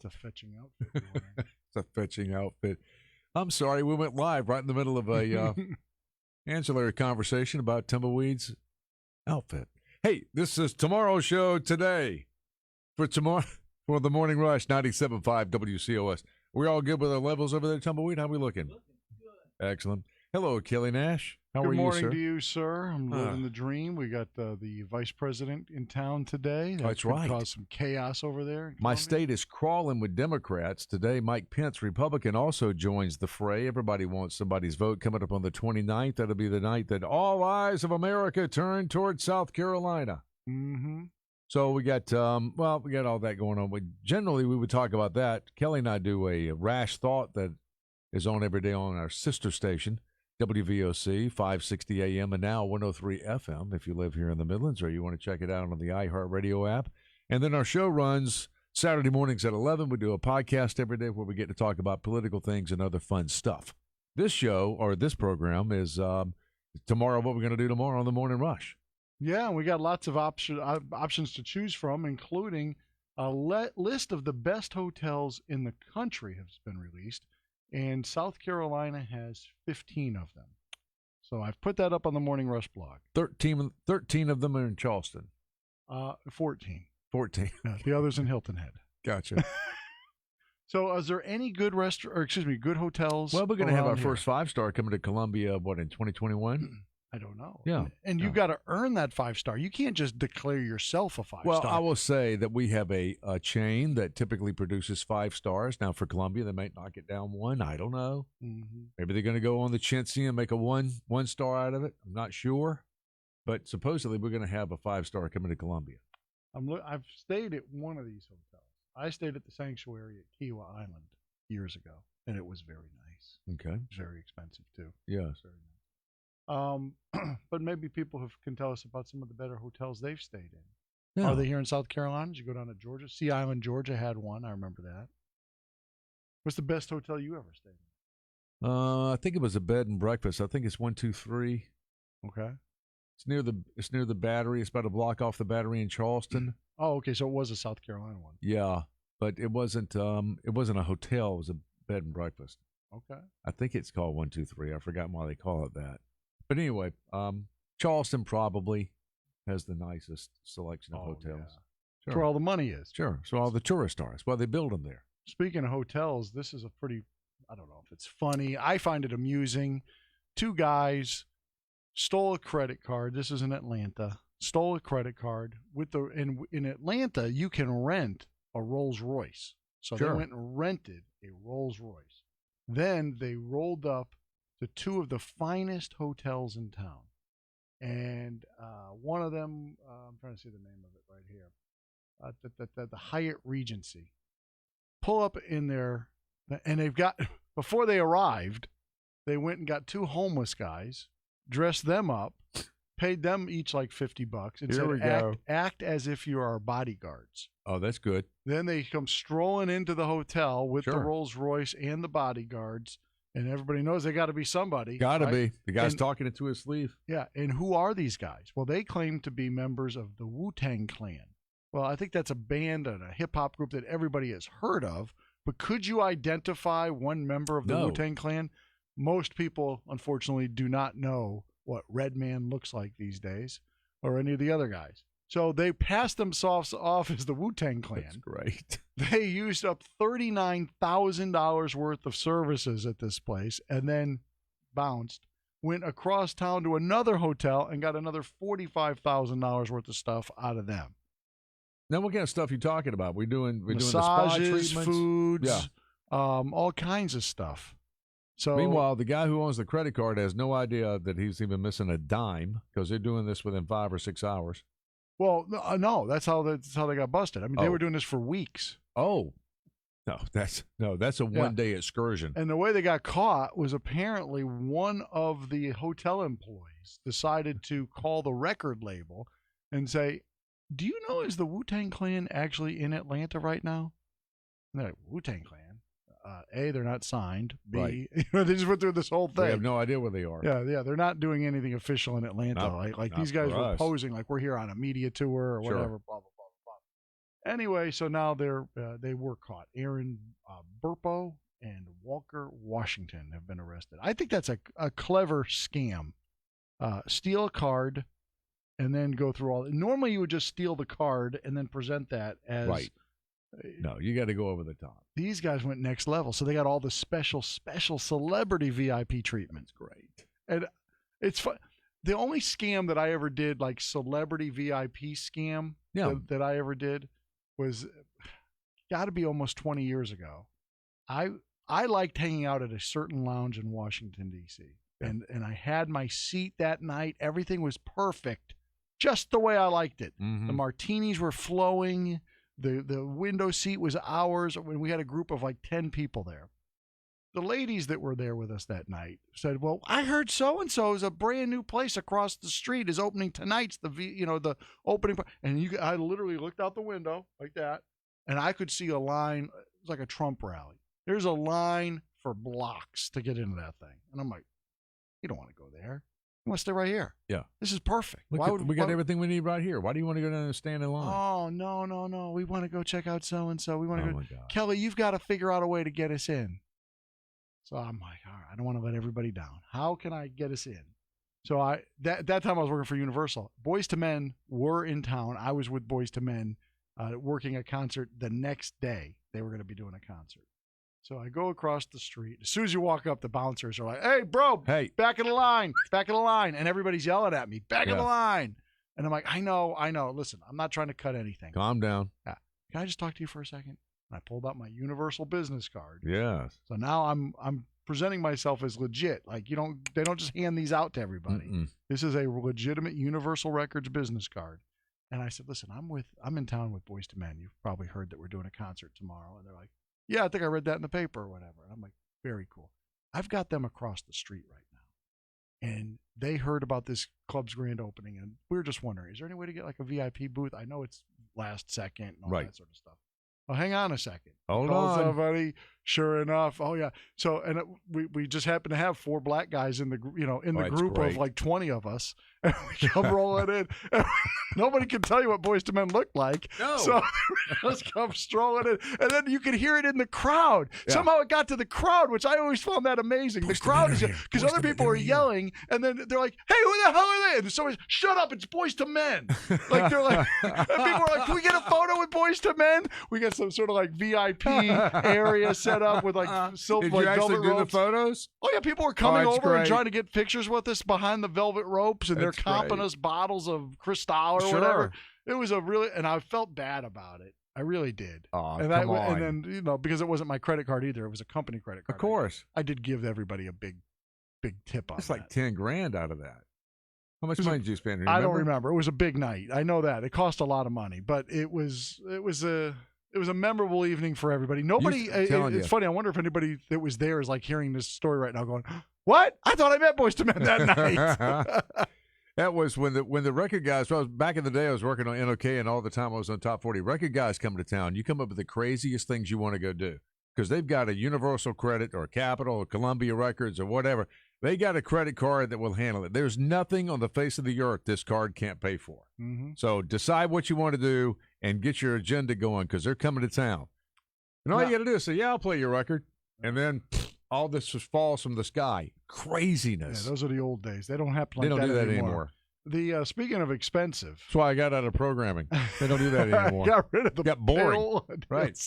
It's a fetching outfit you're wearing. It's a fetching outfit. I'm sorry, we went live right in the middle of a ancillary conversation about Tumbleweed's outfit. Hey, this is tomorrow's show today. For tomorrow, for the Morning Rush, 97.5 WCOS. We all good with our levels over there, Tumbleweed? How we looking? Looking good. Excellent. Hello, Kelly Nash. How are you, sir? Good morning to you, sir. I'm living the dream. We got the vice president in town today. That's right. Cause some chaos over there. My state is crawling with Democrats. Today, Mike Pence, Republican, also joins the fray. Everybody wants somebody's vote coming up on the 29th. That'll be the night that all eyes of America turn towards South Carolina. Mm-hmm. So we got, we got all that going on. Generally, we would talk about that. Kelly and I do a rash thought that is on every day on our sister station, WVOC, 560 AM and now 103 FM if you live here in the Midlands or you want to check it out on the iHeartRadio app. And then our show runs Saturday mornings at 11. We do a podcast every day where we get to talk about political things and other fun stuff. This show, or this program, is tomorrow, what we're going to do tomorrow on the Morning Rush. Yeah, we got lots of options to choose from, including a list of the best hotels in the country has been released. And South Carolina has 15 of them. So I've put that up on the Morning Rush blog. 13 of them are in Charleston. 14. 14. Yeah, the others in Hilton Head. Gotcha. So is there any good good hotels? Well, we're going to have our first 5-star coming to Columbia, in 2021? I don't know. Yeah. And you got to earn that 5-star. You can't just declare yourself a 5-star. Well, I will say that we have a chain that typically produces 5 stars. Now, for Columbia, they might knock it down 1. I don't know. Mm-hmm. Maybe they're going to go on the chintzy and make a one star out of it. I'm not sure. But supposedly, we're going to have a 5-star coming to Columbia. I've stayed at one of these hotels. I stayed at the Sanctuary at Kiawah Island years ago, and it was very nice. Okay. Very expensive, too. Yes. Very nice. But maybe people can tell us about some of the better hotels they've stayed in. Yeah. Are they here in South Carolina? Did you go down to Georgia? Sea Island, Georgia had one. I remember that. What's the best hotel you ever stayed in? I think it was a bed and breakfast. I think it's 123. Okay. It's near the Battery. It's about a block off the Battery in Charleston. Oh, okay. So it was a South Carolina one. Yeah, but it wasn't a hotel. It was a bed and breakfast. Okay. I think it's called 123. I forgot why they call it that. But anyway, Charleston probably has the nicest selection of hotels. Yeah. Sure. That's where all the money is. Sure. So all the tourists are. That's why they build them there. Speaking of hotels, this is I don't know if it's funny. I find it amusing. 2 guys stole a credit card. This is in Atlanta. Stole a credit card in Atlanta, you can rent a Rolls Royce. So Sure. They went and rented a Rolls Royce. Then they rolled up to 2 of the finest hotels in town. And one of them, I'm trying to see the name of it right here, the Hyatt Regency. Pull up in there, and they've got, before they arrived, they went and got 2 homeless guys, dressed them up, paid them each like $50, and said, act as if you are our bodyguards. Oh, that's good. Then they come strolling into the hotel with the Sure. Rolls Royce and the bodyguards, and everybody knows they got to be somebody. Got to right? be. The guy's And- talking it to his sleeve. Yeah, and who are these guys? Well, they claim to be members of the Wu-Tang Clan. Well, I think that's a band and a hip-hop group that everybody has heard of, but could you identify one member of the No. Wu-Tang Clan? Most people, unfortunately, do not know what Redman looks like these days or any of the other guys. So they passed themselves off as the Wu-Tang Clan. That's great. They used up $39,000 worth of services at this place and then bounced, went across town to another hotel and got another $45,000 worth of stuff out of them. Now, what kind of stuff are you talking about? We're doing the spa Massages, treatments? foods, Yeah. all kinds of stuff. So Meanwhile, the guy who owns the credit card has no idea that he's even missing a dime because they're doing this within 5 or 6 hours. well, no, that's how they got busted. I mean, they Oh. were doing this for weeks. Oh, that's a one-day excursion. And the way they got caught was apparently one of the hotel employees decided to call the record label and say, "Do you know, is the Wu-Tang Clan actually in Atlanta right now?" And they're like, "Wu-Tang Clan? A, they're not signed. B, Right. they just went through this whole thing. They have no idea where they are. Yeah, they're not doing anything official in Atlanta. Not- like not these guys for were us. posing like we're here on a media tour or Sure. whatever, blah, blah, blah, blah. Anyway, so now they were caught. Aaron Burpo and Walker Washington have been arrested. I think that's a clever scam. Steal a card and then go through all. Normally, you would just steal the card and then present that as Right. No, you got to go over the top. These guys went next level, so they got all the special celebrity VIP treatments. Great. And it's fun. The only scam that I ever did, like celebrity VIP scam, Yeah. that I ever did, was got to be almost 20 years ago. I liked hanging out at a certain lounge in Washington D.C. and I had my seat that night. Everything was perfect, just the way I liked it. Mhm. The martinis were flowing. The window seat was ours. When we had a group of like 10 people there. The ladies that were there with us that night said, "Well, I heard so and so is a brand new place across the street is opening tonight's the opening." And I literally looked out the window like that, and I could see a line. It was like a Trump rally. There's a line for blocks to get into that thing, and I'm like, "You don't want to go there. You want to stay right here. Yeah. This is perfect. We got everything we need right here. Why do you want to go down and stand in line? Oh no. We want to go check out so and so. We want to Oh go. my God. Kelly, you've got to figure out a way to get us in." So I'm like, all right, I don't want to let everybody down. How can I get us in? So that time I was working for Universal. Boys to Men were in town. I was with Boys to Men working a concert the next day. They were going to be doing a concert. So I go across the street. As soon as you walk up, the bouncers are like, "Hey, bro, Hey. back of the line, back of the line." And everybody's yelling at me, "Back of the Yeah. line." And I'm like, I know. Listen, I'm not trying to cut anything. Calm down. Can I just talk to you for a second? And I pulled out my Universal business card. Yes. So now I'm presenting myself as legit. Like they don't just hand these out to everybody. Mm-mm. This is a legitimate Universal Records business card. And I said, "Listen, I'm in town with Boys to Men. You've probably heard that we're doing a concert tomorrow." And they're like, "Yeah, I think I read that in the paper or whatever." And I'm like, "Very cool." I've got them across the street right now. And they heard about this club's grand opening, and we were just wondering, is there any way to get like a VIP booth? I know it's last second and all Right. that sort of stuff. Well, hang on a second. Hold Call on. somebody. Sure enough. Oh yeah. So we just happen to have 4 black guys in the That's group great. of like 20 of us, and we come rolling in. And nobody can tell you what Boys to Men look like. No. So just come strolling in, and then you could hear it in the crowd. Yeah. Somehow it got to the crowd, which I always found that amazing. Boyz The II Men crowd are is here. because Boyz other II Men people are are here. yelling, and then they're like, "Hey, who the hell are they?" And somebody's, "Shut up! It's Boys to Men." Like they're like, and people are like, "Can we get a photo with Boys to Men?" We got some sort of like VIP area set up with like silk, Did like you actually velvet do the ropes. photos? Oh yeah, people were coming that's over and great. trying to get pictures with us behind the velvet ropes, and That's they're comping great. us bottles of Cristal or Sure. whatever. It was and I felt bad about it. I really did. Oh, and come on. and then because it wasn't my credit card either, it was a company credit card. Of course. I did give everybody a big tip on It's that. like 10 grand out of that. How much was money did you spend? I don't remember. It was a big night. I know that. It cost a lot of money, but it was a memorable evening for everybody. Nobody. I'm telling It's you. funny. I wonder if anybody that was there is like hearing this story right now, going, "What? I thought I met Boys to Men that night." That was when the record guys. Well, back in the day, I was working on NOK, and all the time I was on Top 40. Record guys come to town. You come up with the craziest things you want to go do because they've got a Universal credit or a Capitol or Columbia Records or whatever. They got a credit card that will handle it. There's nothing on the face of the earth this card can't pay for. Mm-hmm. So decide what you want to do and get your agenda going because they're coming to town. And all Yeah. you got to do is say, "Yeah, I'll play your record," and then all this just falls from the sky. Craziness. Yeah, those are the old days. They don't happen like They don't that do that anymore. anymore. The speaking of expensive, That's why I got out of programming. They don't do that anymore. got rid of the Got boring. pill. Right.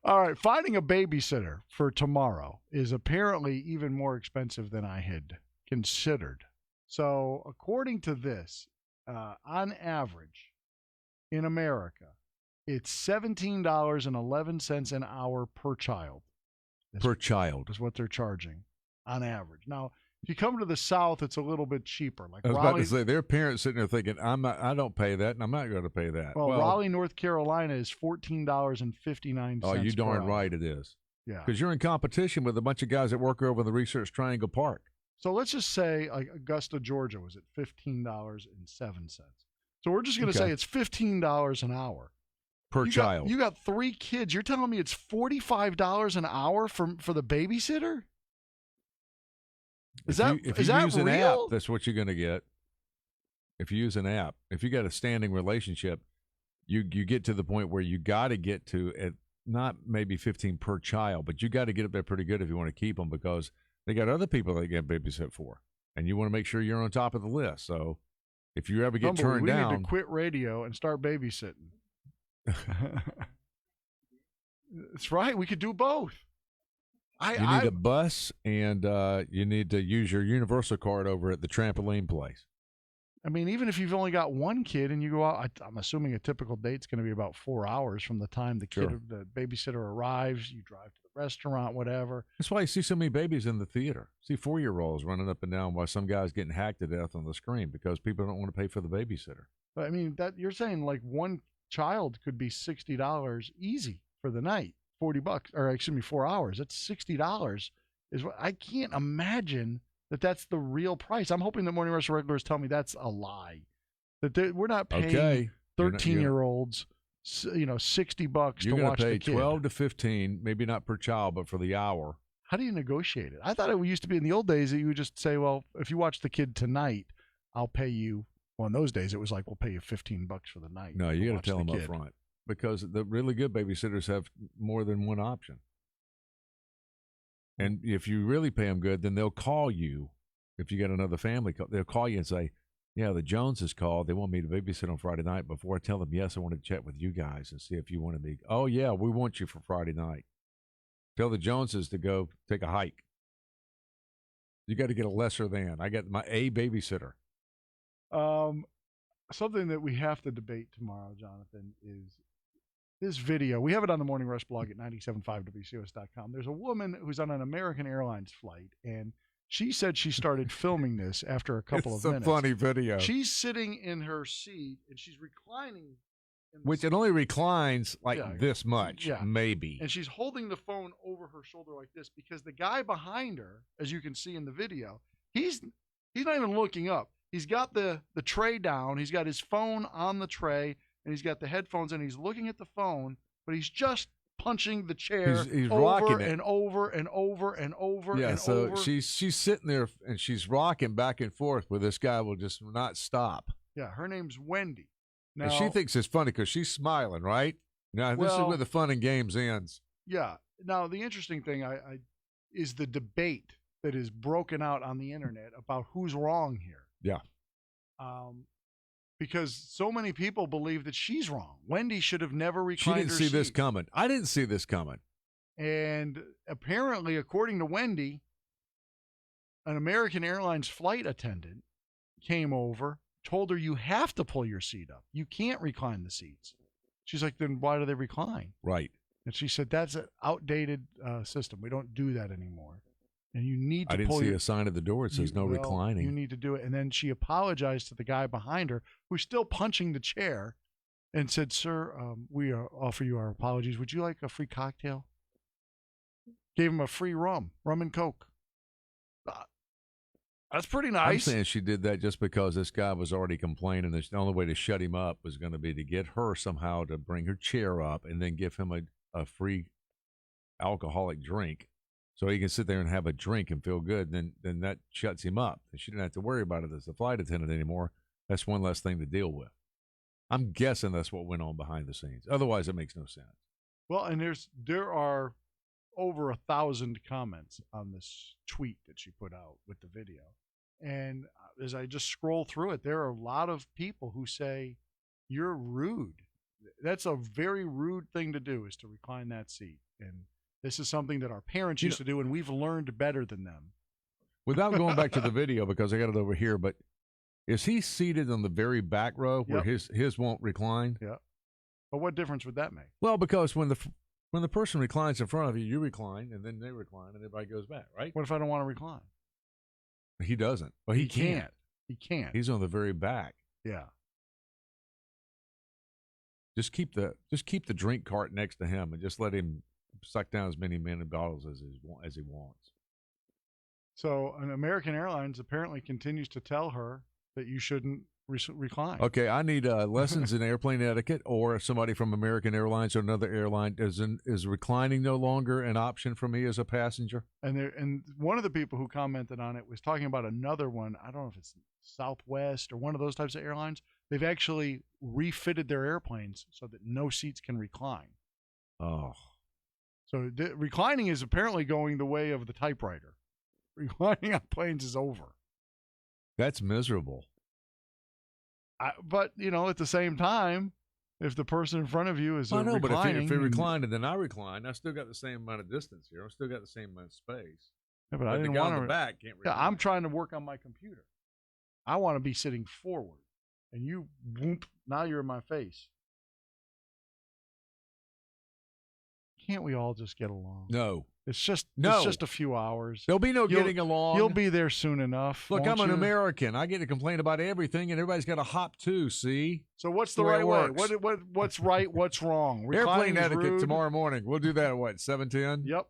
All right. Finding a babysitter for tomorrow is apparently even more expensive than I had considered. So, according to this, on average in America, it's $17.11 an hour per child. Per child. Is what they're charging on average. Now, if you come to the South, it's a little bit cheaper. Like I was about Raleigh, to say, their parents sitting there thinking, I don't pay that, and I'm not going to pay that. well, Raleigh, North Carolina is $14.59. Oh, you per darn hour. right it is. Yeah. Because you're in competition with a bunch of guys that work over in the Research Triangle Park. So let's just say like Augusta, Georgia was at $15.07. So we're just going to Okay. say it's $15 an hour Per child. You got 3 kids. You're telling me it's $45 an hour for the babysitter? Is that if is you that use an real? app, that's what you're going to get. If you use an app, if you got a standing relationship, you get to the point where you got to get to at not maybe 15 per child, but you got to get up there pretty good if you want to keep them because they got other people they get babysit for, and you want to make sure you're on top of the list. So if you ever get turned we down, need to quit radio and start babysitting. That's right. We could do both. you need a bus and you need to use your Universal card over at the trampoline place. I mean, even if you've only got one kid and you go out, I'm assuming a typical date's going to be about 4 hours from the time the babysitter arrives. You drive to the restaurant, whatever. That's why you see so many babies in the theater. See 4-year-olds running up and down while some guy's getting hacked to death on the screen because people don't want to pay for the babysitter. But I mean, that you're saying like one child could be $60 easy for the night, $40, or excuse me, 4 hours. That's $60 is what I can't imagine that's the real price. I'm hoping that Morning Rush regulars tell me that's a lie. That we're not paying 13-year-olds, $60 to watch the kid. You're going to pay 12 to 15, maybe not per child, but for the hour. How do you negotiate it? I thought it used to be in the old days that you would just say, well, if you watch the kid tonight, I'll pay you. Well, in those days, it was like, we'll pay you $15 for the night. No, you got to tell them up front because the really good babysitters have more than one option. And if you really pay them good, then they'll call you. If you get another family, they'll call you and say, yeah, the Joneses called. They want me to babysit on Friday night. Before I tell them, yes, I want to chat with you guys and see if you want to be. Oh, yeah, we want you for Friday night. Tell the Joneses to go take a hike. You got to get a lesser than. I got my A babysitter. Something that we have to debate tomorrow, Jonathan, is this video. We have it on the Morning Rush blog at 975wcos.com. There's a woman who's on an American Airlines flight, and she said she started filming this after a couple of minutes. It's a funny video. She's sitting in her seat, and she's reclining. Which it only reclines like this much, maybe. And she's holding the phone over her shoulder like this because the guy behind her, as you can see in the video, he's not even looking up. He's got the tray down. He's got his phone on the tray, and he's got the headphones, and he's looking at the phone, but he's just punching the chair he's over rocking it. and over and over and over and so over. She's sitting there, and she's rocking back and forth where this guy will just not stop. Yeah, her name's Wendy. Now, and she thinks it's funny because she's smiling, right? Now, this is where the fun and games ends. Yeah. Now, the interesting thing is the debate that is broken out on the internet about who's wrong here. Yeah. Because so many people believe that she's wrong. Wendy should have never reclined her seat. She didn't see this seat. coming. I didn't see this coming. And apparently, according to Wendy, an American Airlines flight attendant came over, told her, you have to pull your seat up. You can't recline the seats. She's like, then why do they recline? Right. And she said, that's an outdated system. We don't do that anymore. And you need to I didn't see a sign at the door that says no reclining. You need to do it. And then she apologized to the guy behind her who's still punching the chair and said, sir, we offer you our apologies. Would you like a free cocktail? Gave him a free rum and Coke. That's pretty nice. I'm saying she did that just because this guy was already complaining. The only way to shut him up was going to be to get her somehow to bring her chair up and then give him a free alcoholic drink so he can sit there and have a drink and feel good. Then that shuts him up. She didn't have to worry about it as a flight attendant anymore. That's one less thing to deal with. I'm guessing that's what went on behind the scenes. Otherwise, it makes no sense. Well, and there are over 1,000 comments on this tweet that she put out with the video. And as I just scroll through it, there are a lot of people who say, you're rude. That's a very rude thing to do, is to recline that seat. And this is something that our parents used to do, and we've learned better than them. Without going back to the video, because I got it over here, but is he seated on the very back row where his won't recline? Yeah. But what difference would that make? Well, because when the person reclines in front of you, you recline, and then they recline, and everybody goes back, right? What if I don't want to recline? He doesn't. Well, he can't. He can't. He's on the very back. Yeah. Just keep the drink cart next to him, and just let him suck down as many bottles as he wants. So, an American Airlines apparently continues to tell her that you shouldn't recline. Okay, I need lessons in airplane etiquette, or somebody from American Airlines or another airline. Is reclining no longer an option for me as a passenger? And one of the people who commented on it was talking about another one. I don't know if it's Southwest or one of those types of airlines, they've actually refitted their airplanes so that no seats can recline. Oh, So reclining is apparently going the way of the typewriter. Reclining on planes is over. that's miserable. But at the same time, if the person in front of you is I know, but reclining, if you recline and then I recline, I still got the same amount of distance here. I still got the same amount of space. yeah, but I the didn't guy want on to. the back can't Yeah, recline. I'm trying to work on my computer. I want to be sitting forward, and you, whoop, now you're in my face. Can't we all just get along? No. It's just a few hours. There'll be no getting along. You'll be there soon enough. Look, won't I'm an you? American. I get to complain about everything, and everybody's got to hop too, see? So what's the The way right it way? works. What's right? What's wrong? Airplane Reclining is etiquette rude. tomorrow morning. We'll do that at what, 7:10? Yep.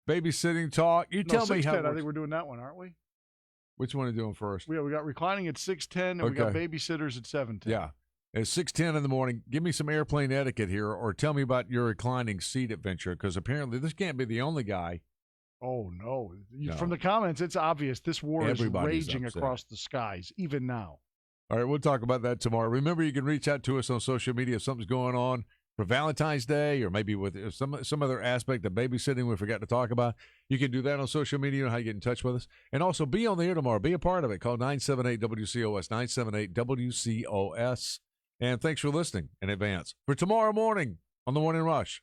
Babysitting talk. You tell me how it 6:10. I works. think we're doing that one, aren't we? Which one are you doing first? We got reclining at 6:10, and we got Okay. babysitters at 7:10. Yeah. It's 6:10 in the morning. Give me some airplane etiquette here, or tell me about your reclining seat adventure, because apparently this can't be the only guy. Oh no. No. From the comments, it's obvious this war Everybody's is raging upset. across the skies, even now. All right, we'll talk about that tomorrow. Remember, you can reach out to us on social media if something's going on for Valentine's Day, or maybe with some other aspect of babysitting we forgot to talk about. You can do that on social media. You know how you get in touch with us. And also be on the air tomorrow. Be a part of it. Call 978-WCOS, 978-WCOS. And thanks for listening in advance for tomorrow morning on The Morning Rush.